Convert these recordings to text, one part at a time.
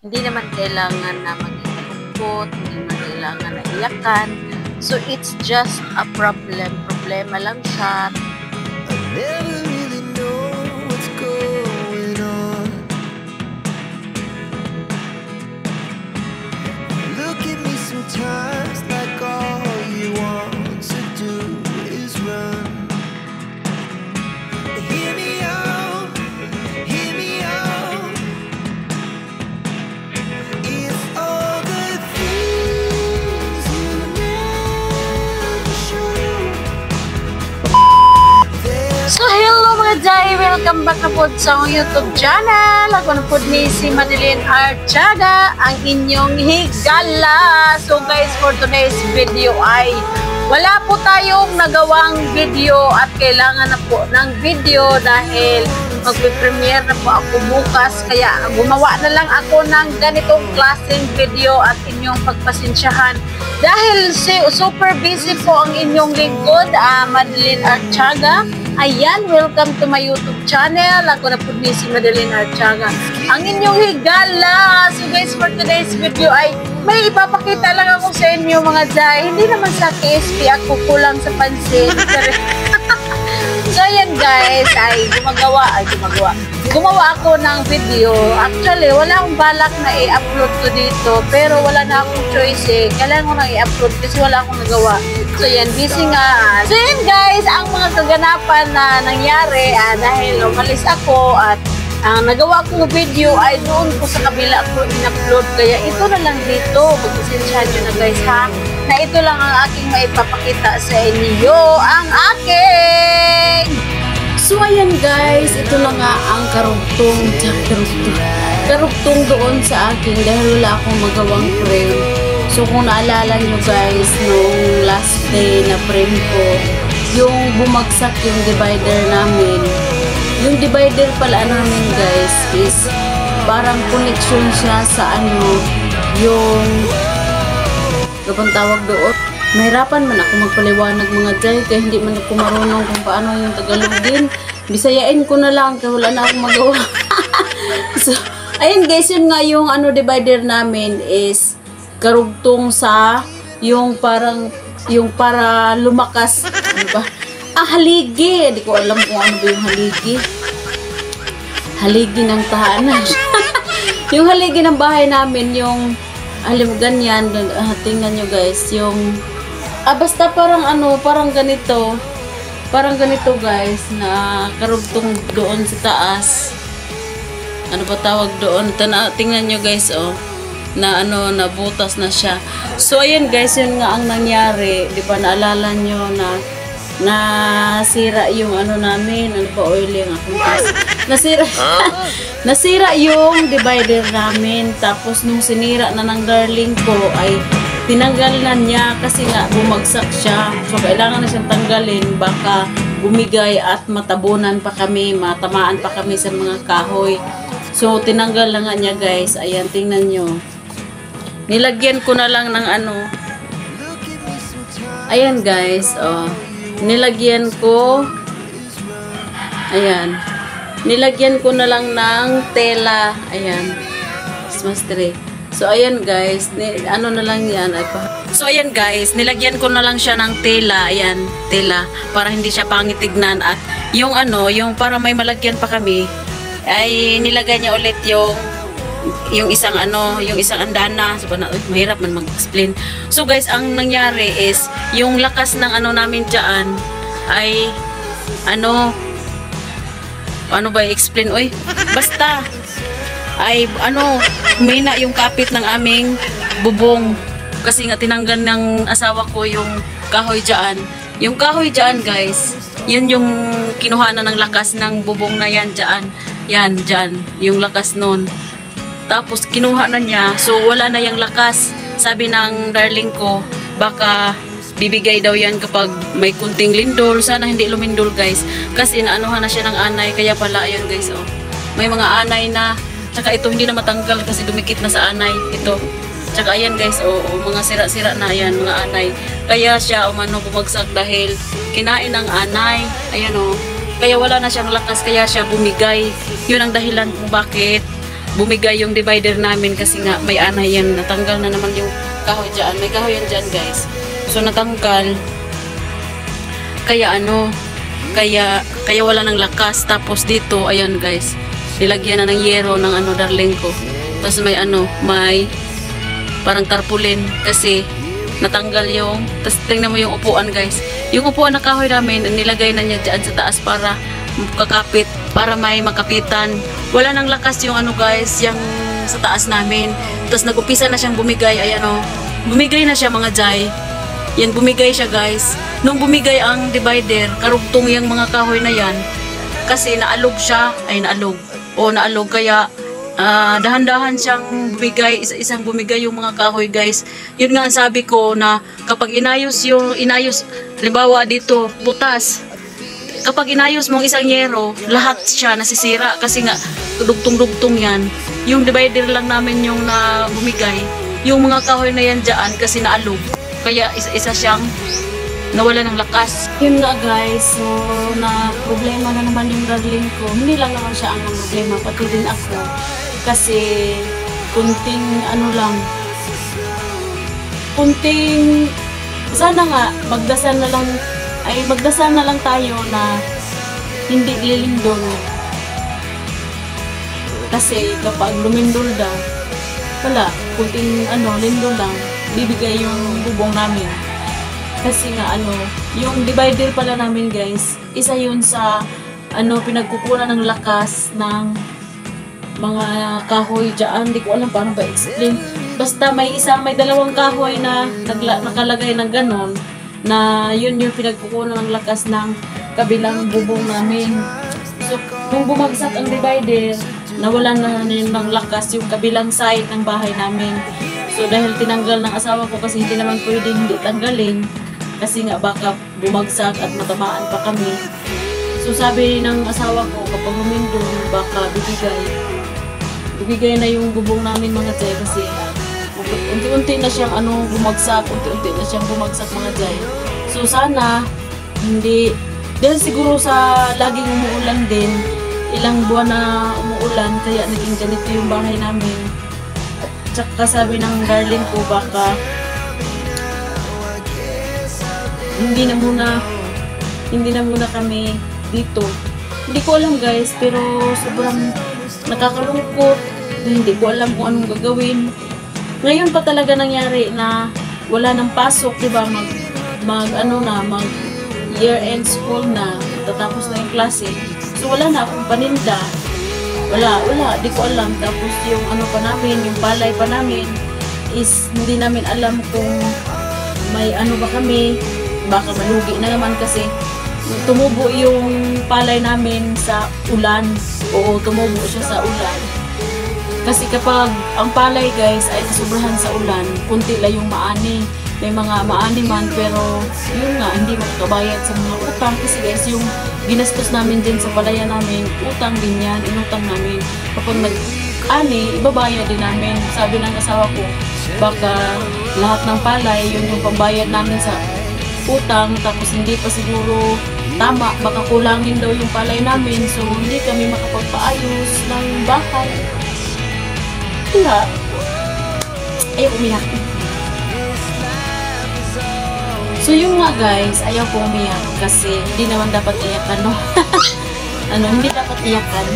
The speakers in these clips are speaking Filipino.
Hindi naman kailangan na maging malungkot, hindi naman kailangan na iyakan. So it's just a problem. Problema lang siya. I never really know what's going on. Look at me sometimes like all you want to do is run. Hear me out, hear me out. If all the things you never show. So hello mga Jai! Welcome back na po sa akong YouTube channel. Ako na po ni si Madeline Archaga, ang inyong higala. So guys, for today's video ay wala po tayong nagawang video at kailangan na po ng video dahil magpe-premiere na po ako bukas. Kaya gumawa na lang ako ng ganitong klaseng video at inyong pagpasensyahan. Dahil super busy po ang inyong lingkod, Madeline Archaga. Ayan, welcome to my YouTube channel. Ako na po ni si Madeline Archaga, ang inyong higala. So guys, for today's video ay may ipapakita lang ako sa inyo mga Jai. Hindi naman sa KSP ako kulang sa pansin. So ayan guys, gumawa ako ng video. Actually, wala akong balak na i-upload ko dito, pero wala na akong choice eh. Kailangan ko nang i-upload kasi wala akong nagawa. So yan, busy nga. So yan guys, ang mga kaganapan na nangyari dahil umalis ako at ang nagawa kong video ay doon ko sa kabila ko in-upload. Kaya ito na lang dito. Magpasensyahan nyo na guys ha. Na ito lang ang aking maipapakita sa inyo. Ang aking! So ayan guys, ito lang nga ang karugtong doon sa akin dahil wala akong magawang frame. So kung naalala nyo guys, nung last day na frame ko, yung bumagsak yung divider namin. Yung divider pala namin guys is parang connection siya sa yung kapag tawag doon. Mahirapan man ako magpaliwanag mga Jai kaya hindi man ako marunong kung paano yung Tagalogin. Bisayain ko na lang kaya wala na akong magawa. So, ayun guys, yun nga yung divider namin is karugtong sa yung para lumakas. Ano ba? Haligi. Hindi ko alam kung ano ba yung haligi. Haligi ng tahanan. Yung haligi ng bahay namin, yung alam ganyan, tingnan nyo guys, yung basta parang parang ganito guys, na karugtong doon sa taas. Ano ba tawag doon? Tingnan nyo guys, na nabutas na siya. So ayan guys, yun nga ang nangyari, di ba naalala nyo na nasira yung namin, oiling ako guys. Nasira yung divider namin. Tapos nung sinira na ng darling ko ay tinanggal na niya kasi nga bumagsak siya. So kailangan na siyang tanggalin, baka bumigay at matabunan pa kami, matamaan pa kami sa mga kahoy. So tinanggal na nga niya guys. Ayan, tingnan nyo. Nilagyan ko na lang ng ayan guys, nilagyan ko, ayan, nilagyan ko na lang ng tela, ayan, Christmas tree. So ayan guys, na lang yan. So ayan guys, nilagyan ko na lang siya ng tela, ayan, tela, para hindi siya pangitignan. At yung yung para may malagyan pa kami, ay nilagay niya ulit yung isang andana. So mahirap man mag-explain. So guys, ang nangyari is yung lakas ng namin diyan ay ano ba i-explain oy? Basta ay humina yung kapit ng aming bubong kasi nga tinanggal ng asawa ko yung kahoy diyan. Yung kahoy diyan guys, yun yung kinuha na ng lakas ng bubong na yan diyan. Yan diyan, yung lakas nun. Tapos kinuha na niya, so wala na yung lakas. Sabi ng darling ko, baka bibigay daw yan kapag may kunting lindol. Sana hindi lumindol guys, kasi naanuhan na siya ng anay. Kaya pala ayun guys, may mga anay na. Tsaka ito hindi na matanggal kasi dumikit na sa anay ito. Tsaka ayan guys, mga sira-sira na yan, mga anay. Kaya siya bumagsak dahil kinain ng anay. Ayan Kaya wala na siyang lakas, kaya siya bumigay. Yun ang dahilan kung bakit bumigay yung divider namin kasi nga may anay yan. Natanggal na naman yung kahoy dyan. May kahoy yan dyan guys. So natanggal. Kaya kaya wala ng lakas. Tapos dito, ayan guys, nilagyan na ng yero ng darling ko. Tapos may parang tarpaulin kasi natanggal yung, tapos tingnan mo yung upuan guys. Yung upuan na kahoy namin, nilagay na niya dyan sa taas para kakapit, para may makapitan. Wala nang lakas yung guys, yung sa taas namin. Tapos nag-upisa na siyang bumigay, ayan bumigay na siya mga jay. Yan, bumigay siya guys. Nung bumigay ang divider, karugtong yung mga kahoy na yan. Kasi naalog siya, naalog. Kaya dahan-dahan siyang bumigay, isa-isang bumigay yung mga kahoy guys. Yun nga ang sabi ko na kapag inayos, halimbawa dito, butas. Kapag inayos mong isang yero, lahat siya nasisira kasi nga dugtong-dugtong yan. Yung divider lang namin yung na bumigay. Yung mga kahoy na yan dyan kasi naalog. Kaya isa-isa siyang nawala ng lakas. Yun nga guys, so na problema na naman yung darling ko. Hindi lang naman siya ang problema, pati din ako. Kasi kunting sana nga magdasal na lang tayo na hindi lilindol. Kasi kapag lumindol daw, wala, kunting lindol lang, bibigay yung bubong namin. Kasi nga yung divider pala namin guys, isa yun sa pinagkukunan ng lakas ng mga kahoy dyan. Hindi ko alam paano ba explain. Basta may dalawang kahoy na nakalagay ng ganon, na yun yung pinagkukunan ng lakas ng kabilang bubong namin. So nung bumagsak ang divider, nawalan na ng lakas yung kabilang side ng bahay namin. So dahil tinanggal ng asawa ko kasi hindi naman pwedeng hindi tanggalin kasi nga baka bumagsak at matamaan pa kami. So sabi ng asawa ko kapag humindol baka bibigay na yung bubong namin mga jay kasi unti-unti na siyang bumagsak, mga jay. So sana hindi, dahil siguro sa laging umuulan din, ilang buwan na umuulan kaya naging ganito yung bahay namin. Tsaka sabi ng darling ko baka hindi na muna kami dito. Hindi ko alam guys, pero sobrang nakakalungkot. Hindi ko alam kung anong gagawin. Ngayon pa talaga nangyari na wala nang pasok, 'di ba? Mag year end school na, tatapos na yung klase. So wala na akong paninda. Wala, di ko alam. Tapos yung pa namin, yung palay pa namin is hindi namin alam kung may ba kami, baka malugi na naman kasi tumubo yung palay namin sa ulan. Oo, tumubo siya sa ulan. Kasi kapag ang palay guys ay nasubrahan sa ulan, kunti lang yung maani. May mga maani man pero yun nga, hindi makakabayad sa mga utang kasi guys yung ginastos namin din sa palaya namin, utang din yan, inutang namin. Kapag nag-ani, ibabayad din namin. Sabi ng asawa ko, baka lahat ng palay, yun yung pambayad namin sa utang, tapos hindi pa siguro tama, baka kulangin daw yung palay namin, so hindi kami makapagpaayos ng bahay. Kaya, ayaw umiyak. So yun nga guys, ayaw ko umiyak kasi hindi naman dapat iyakan, no? Hindi dapat iyakan.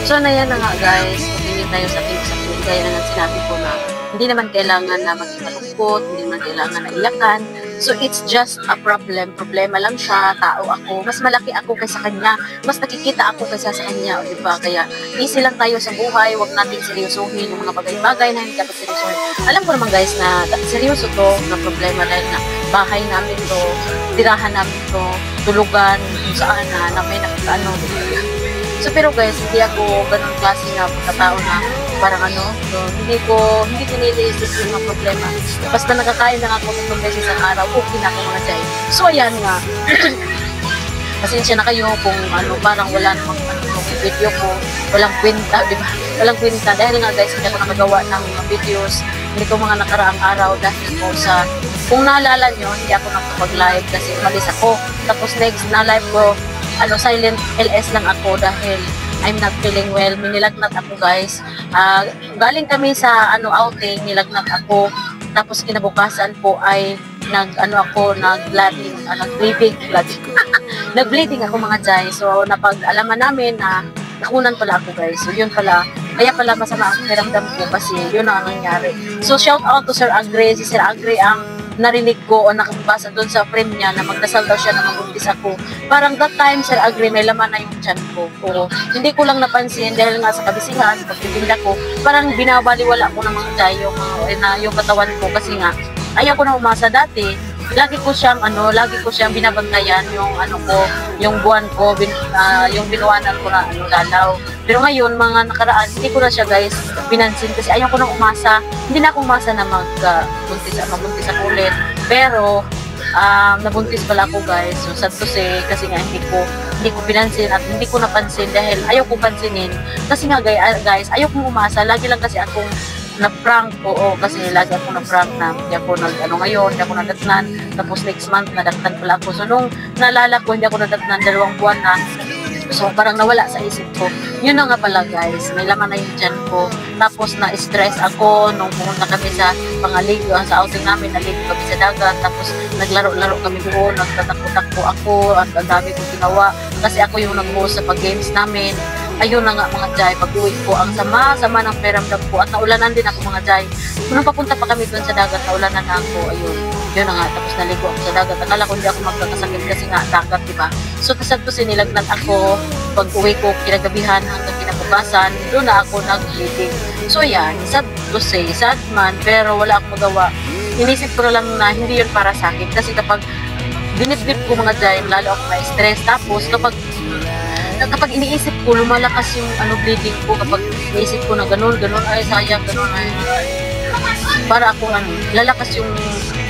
So na yan na nga guys, pagingin tayo sa ating usapin, gaya na nga sinabi ko na hindi naman kailangan na maging malungkot, hindi naman kailangan na iyakan. So it's just a problema lang siya, tao ako, mas malaki ako kaysa kanya, mas nakikita ako kaysa sa kanya, o diba? Kaya easy lang tayo sa buhay, wag natin seryosohin yung mga bagay-bagay na hindi dapat seryosohin. Alam ko naman guys na seryoso to na problema dahil na bahay namin to, tirahan namin to, tulugan, kung saan na may nakita So pero guys, hindi ako ganun klase na pagkatao na parang so, hindi ko niliisip yung mga problema. Basta nakakain lang ako 3 beses ang araw, okay na ako mga jay. So ayan nga, pasensya na kayo kung parang wala namang video ko, walang kwenta, di ba? Walang kwenta dahil nga guys, hindi ako nakagawa ng mga videos, hindi ko mga nakaraang araw dahil po sa, kung naalala nyo, hindi ako nakapag-live kasi umalis ako. Tapos next na live ko, silent LS lang ako dahil I'm not feeling well. Nilagnat ako guys. Galing kami sa outing, nilagnat ako. Tapos kinabukasan po ay nag-bleeding. Nag-bleeding ako mga Jai. So napag-alaman namin na nakunan pala ako guys. So yun pala. Kaya pala masama ang kiramdam ko kasi yun ang nangyari. So shout out to Sir Agre. Si Sir Agre ang narinig ko o nakabasa doon sa frame niya na magdasal daw siya na magbuntis ako. Parang that time, Sir Agre, may laman na yung tiyan ko. Oo. Hindi ko lang napansin dahil nga sa kabisingan, pagtitinda ko, parang binabaliwala ko ng mga Jai yung katawan ko kasi nga, ayaw ko na umasa dati. Lagi ko siyang binabantayan yung buwan ko, yung binuwanan ko na dalaw. Pero ngayon, mga nakaraan, hindi ko na siya guys pinansin kasi ayaw ko nang umasa. Hindi na ako umasa na magbuntis ako ulit. Pero, nabuntis pala ako guys. So, sad to say, kasi nga hindi ko pinansin at hindi ko napansin dahil ayaw ko pansinin. Kasi nga guys, ayaw kong umasa. Lagi lang kasi akong na-prank, kasi lagi ako na-prank na hindi ako ngayon, hindi ako nadatnan, tapos next month nadatnan pala ako. So nung naalala ko hindi ako nadatnan 2 buwan na, so parang nawala sa isip ko. Yun na nga pala guys, may laman na yung tiyan ko. Tapos na-stress ako nung pumunta kami sa pangaligo, sa outing namin, naligo kami sa dagat, tapos naglaro-laro kami doon, nagtatakbo-takbo ako, at ang dami kong ginawa, kasi ako yung nag-host sa pag-games namin. Ayun na nga mga Jai, pag-uwi ko, ang sama-sama ng peramdam ko at naulanan din ako mga Jai. Nung papunta pa kami doon sa dagat, naulanan na ako, ayun. Yun na nga, tapos naligo ako sa dagat. Akala ko hindi ako magkakasakit kasi nga dagat, diba? So kasad ko sinilagnat ako, pag-uwi ko, kinagabihan hanggang kinabukasan, doon na ako nag-bleeding. So yan, sad to say, sad man, pero wala akong magawa. Inisip ko na lang na hindi yun para sa akin kasi kapag dinip-dip ko mga Jai, lalo ako na-stress. Tapos kapag iniisip ko, lumalakas yung bleeding ko. Kapag iniisip ko na ganun, ay sayang, ganun, ay para ako lalakas yung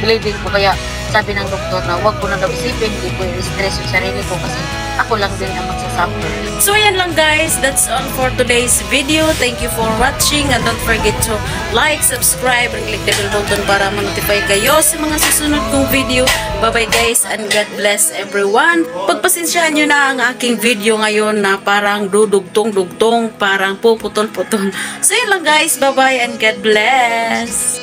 bleeding ko. Kaya sabi ng doktor na huwag ko na daw isipin, hindi ko i-stress yung sarili ko kasi ako lang din ang magsasuffer. So ayan lang guys, that's all for today's video. Thank you for watching and don't forget to like, subscribe, and click the bell button para ma-notify kayo sa mga susunod kong video. Bye bye guys and God bless everyone. Pagpasensyahan nyo na ang aking video ngayon na parang dudugtong-dugtong, parang puputol-putol. So ayan lang guys, bye bye and God bless.